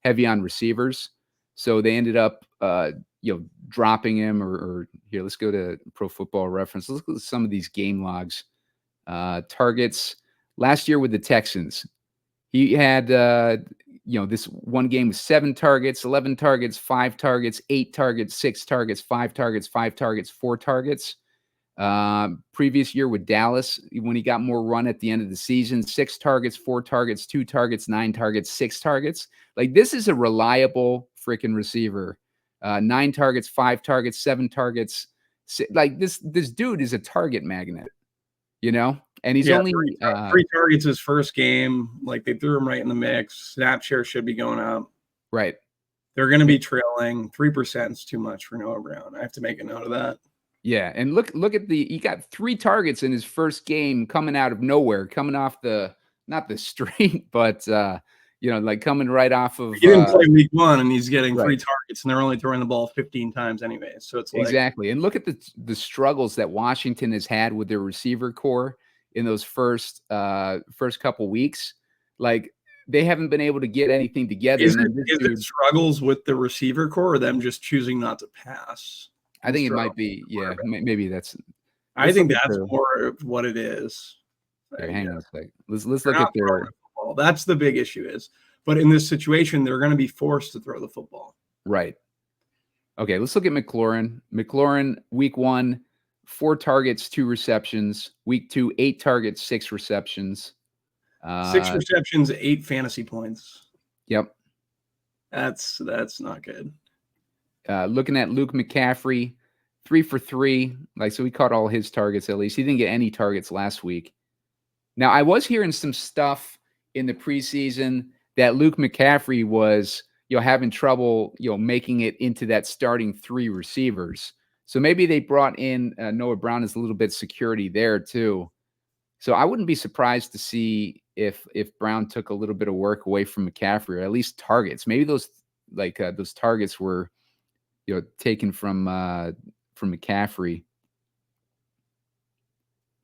receivers, so they ended up dropping him or here. Let's go to Pro Football Reference. Let's look at some of these game logs, targets. Last year with the Texans, he had, this one game with 7 targets, 11 targets, 5 targets, 8 targets, 6 targets, 5 targets, 5 targets, 4 targets. Previous year with Dallas, when he got more run at the end of the season, 6 targets, 4 targets, 2 targets, 9 targets, 6 targets. Like this is a reliable freaking receiver. 9 targets, 5 targets, 7 targets. Like this dude is a target magnet. And he's only 3 targets his first game. Like they threw him right in the mix. Snap share should be going up. Right. They're going to be trailing. 3% is too much for Noah Brown. I have to make a note of that. Yeah, and look at he got 3 targets in his first game coming out of nowhere, coming off not the street, but coming right off of. He didn't play week 1, and he's getting 3 targets, and they're only throwing the ball 15 times anyway. So it's exactly. And look at the struggles that Washington has had with their receiver core in those first couple weeks. Like they haven't been able to get anything together. Is it struggles with the receiver core, or them just choosing not to pass? I think it might be. Yeah, maybe that's. I think that's more of what it is. Here, hang on a second. Let's look at their football. That's the big issue but in this situation, they're going to be forced to throw the football. Right. Okay, let's look at McLaurin. McLaurin, week 1, 4 targets, 2 receptions. Week 2, 8 targets, 6 receptions. 6 receptions, 8 fantasy points. Yep. That's not good. Looking at Luke McCaffrey, 3 for 3. So he caught all his targets at least. He didn't get any targets last week. Now, I was hearing some stuff in the preseason that Luke McCaffrey was, having trouble, making it into that starting 3 receivers. So maybe they brought in Noah Brown as a little bit of security there too. So I wouldn't be surprised to see if Brown took a little bit of work away from McCaffrey, or at least targets. Maybe those targets were, taken from McCaffrey.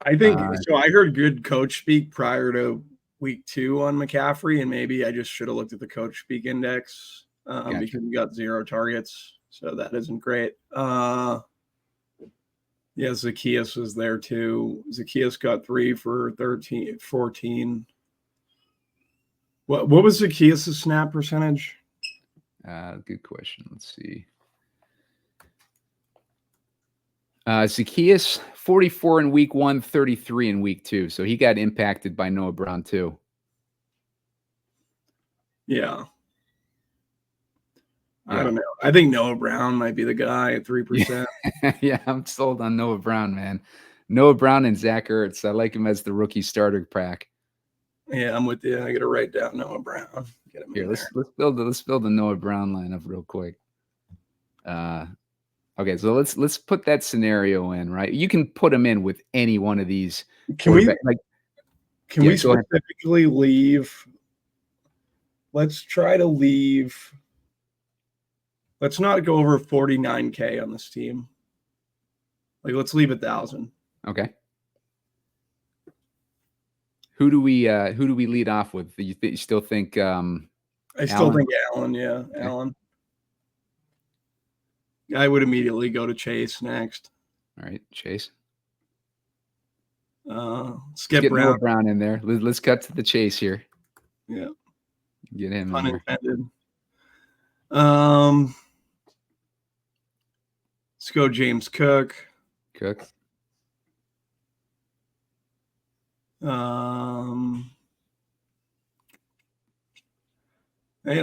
I think so. I heard good coach speak prior to week 2 on McCaffrey, and maybe I just should have looked at the coach speak index because he got 0 targets. So that isn't great. Yeah, Zacchaeus was there too. Zacchaeus got 3 for 14. What was Zacchaeus' snap percentage? Good question. Let's see. Zacchaeus 44 in week 1, 33 in week 2. So he got impacted by Noah Brown too. Yeah. I don't know. I think Noah Brown might be the guy at 3%. Yeah, I'm sold on Noah Brown, man. Noah Brown and Zach Ertz. I like him as the rookie starter pack. Yeah, I'm with you. I got to write down Noah Brown. Get him here. Let's build the Noah Brown lineup real quick. Okay, so let's put that scenario in, right? You can put him in with any one of these. Can we specifically leave? Let's try to leave. Let's not go over 49K on this team. Like, let's leave 1,000. Okay. Who do we lead off with? You still think? I still think Allen. Yeah, okay. Allen. I would immediately go to Chase next. All right, Chase. Skip Brown. Brown in there. Let's cut to the chase here. Yeah. Get him unintended. Let's go James Cook. Hey,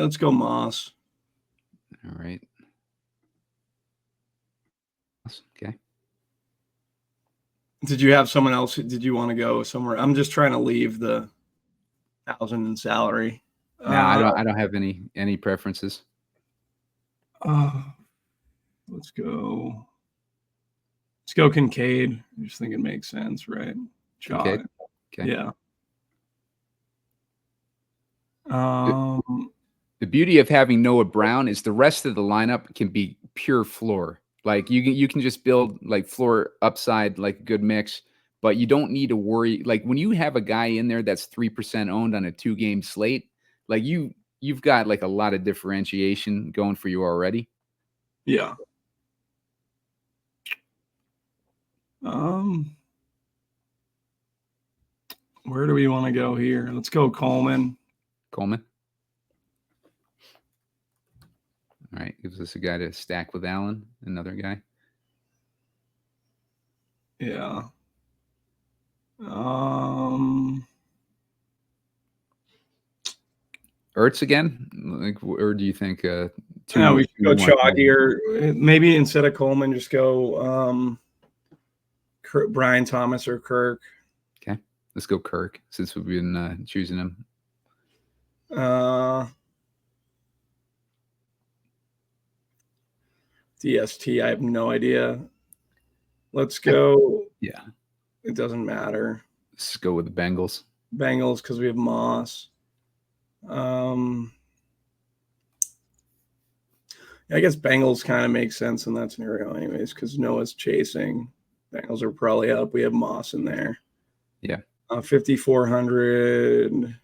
let's go Moss. All right. Okay. Did you have someone else? Did you want to go somewhere? I'm just trying to leave the 1,000 in salary. No, I don't have any preferences. Let's go Kincaid. I just think it makes sense, right? Okay. Yeah. The beauty of having Noah Brown is the rest of the lineup can be pure floor. Like you can just build like floor upside, like a good mix, but you don't need to worry. Like when you have a guy in there that's 3% owned on a 2-game slate, like you've got like a lot of differentiation going for you already. Yeah. Where do we want to go here? Let's go Coleman. All right, gives us a guy to stack with Allen, another guy. Yeah. Ertz again? Like, or do you think we should go Chalk here. Maybe instead of Coleman, just go Brian Thomas or Kirk. Okay, let's go Kirk since we've been choosing him. DST, I have no idea. Let's go. Yeah. It doesn't matter. Let's go with the Bengals. Bengals because we have Moss. I guess Bengals kind of makes sense in that scenario anyways because Noah's chasing. Bengals are probably up. We have Moss in there. Yeah. 5,400.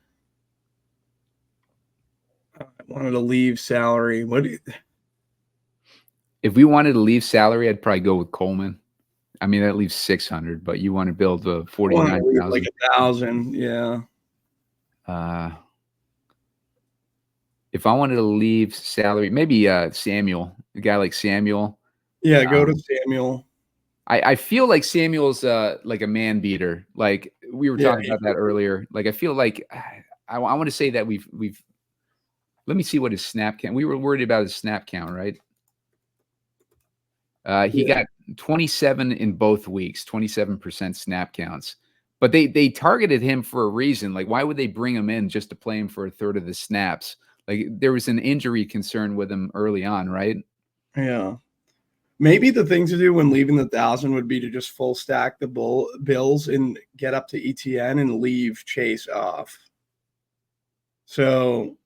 I wanted to leave salary. If we wanted to leave salary, I'd probably go with Coleman. I mean, that leaves 600, but you want to build a 49,000. Like 1,000, yeah. If I wanted to leave salary, maybe Samuel, a guy like Samuel. Yeah, go to Samuel. I feel like Samuel's like a man beater. Like we were talking about that earlier. Like I feel like I want to say that we've. Let me see what his snap count. We were worried about his snap count, right? He got 27 in both weeks, 27% snap counts. But they targeted him for a reason. Like, why would they bring him in just to play him for a third of the snaps? Like, there was an injury concern with him early on, right? Yeah. Maybe the thing to do when leaving the 1,000 would be to just full stack the Bills and get up to ETN and leave Chase off. So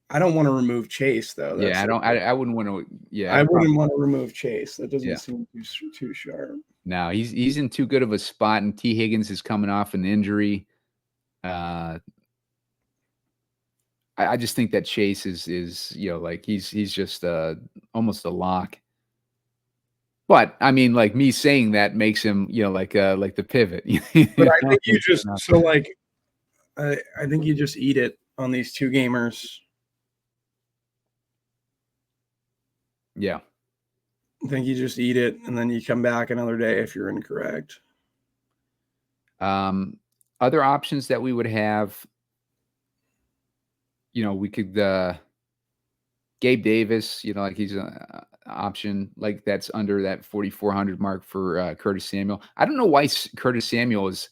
I don't want to remove Chase though. Yeah, I wouldn't want to. Yeah, I wouldn't want to remove Chase. That doesn't seem too sharp. No, he's in too good of a spot, and T. Higgins is coming off an injury. I just think that Chase is like he's just almost a lock. But I mean, like me saying that makes him like the pivot. But I think you just I think you just eat it on these 2 gamers. Yeah. I think you just eat it and then you come back another day if you're incorrect. Other options that we would have, we could Gabe Davis, like he's an option like that's under that 4,400 mark for Curtis Samuel. I don't know why Curtis Samuel is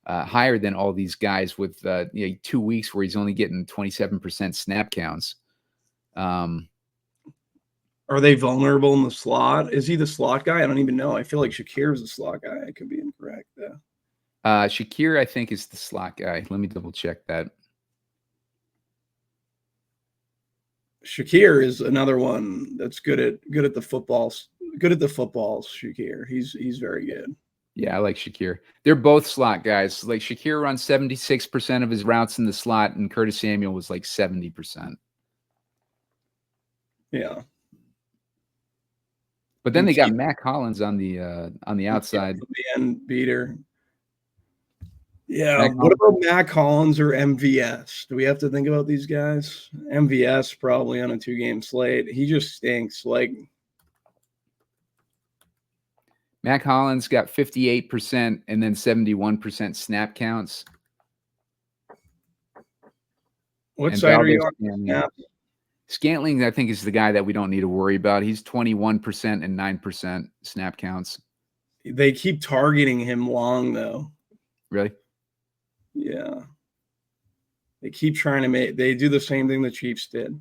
higher than all these guys with 2 weeks where he's only getting 27% snap counts. Are they vulnerable in the slot? Is he the slot guy? I don't even know. I feel like Shakir's the slot guy. I could be incorrect though. Shakir, I think, is the slot guy. Let me double check that. Shakir is another one that's good at the footballs. Good at the footballs. Shakir, he's very good. Yeah, I like Shakir. They're both slot guys. Like Shakir runs 76% of his routes in the slot, and Curtis Samuel was like 70%. Yeah. But then they got Mac Hollins on the outside. The end beater. Yeah. What about Mac Hollins or MVS? Do we have to think about these guys? MVS probably on a 2-game slate. He just stinks. Like Mac Hollins got 58% and then 71% snap counts. What side are you on? Yeah. Scantling, I think, is the guy that we don't need to worry about. He's 21% and 9% snap counts. They keep targeting him long, though. Really? Yeah. They keep trying to they do the same thing the Chiefs did.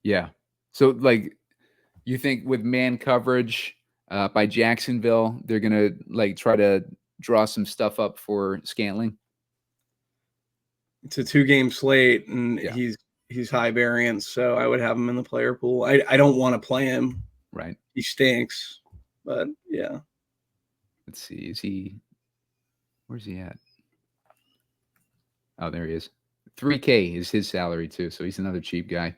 Yeah. So, like, you think with man coverage by Jacksonville, they're going to, like, try to draw some stuff up for Scantling? It's a 2-game slate, and he's high variance, so I would have him in the player pool. I don't want to play him. Right. He stinks, but yeah. Let's see. Where's he at? Oh, there he is. $3K is his salary too, so he's another cheap guy.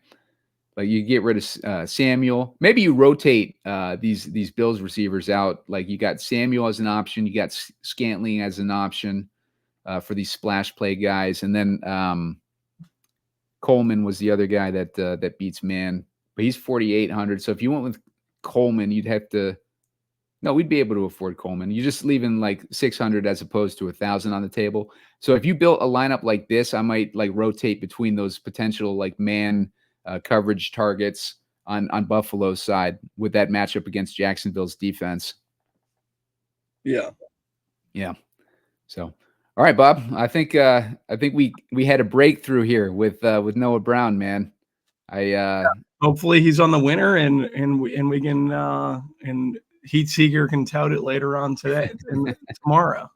Like you get rid of Samuel. Maybe you rotate these Bills receivers out. Like you got Samuel as an option, you got Scantling as an option for these splash play guys, and then Coleman was the other guy that beats man, but he's 4,800. So if you went with Coleman, you'd have to. No, we'd be able to afford Coleman. You're just leaving like 600 as opposed to 1,000 on the table. So if you built a lineup like this, I might like rotate between those potential like man coverage targets on Buffalo's side with that matchup against Jacksonville's defense. Yeah. Yeah. So, all right, Bob. I think we had a breakthrough here with Noah Brown, man. Hopefully he's on the winner and we can and Heat Seeker can tout it later on today and tomorrow.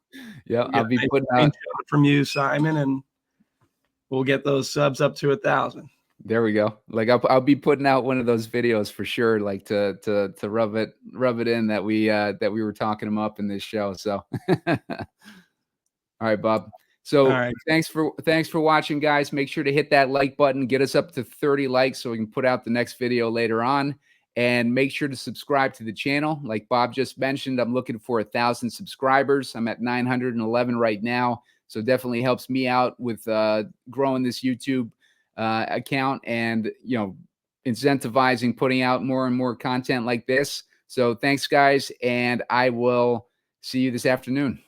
Yeah, I'll be putting out from you, Simon, and we'll get those subs up to 1,000. There we go. Like I'll be putting out one of those videos for sure, like to rub it in that we were talking them up in this show. So, all right, Bob. So right. Thanks for watching, guys. Make sure to hit that like button, get us up to 30 likes so we can put out the next video later on. And make sure to subscribe to the channel. Like Bob just mentioned, I'm looking for 1,000 subscribers. I'm at 911 right now. So definitely helps me out with growing this YouTube account and, incentivizing putting out more and more content like this. So thanks, guys. And I will see you this afternoon.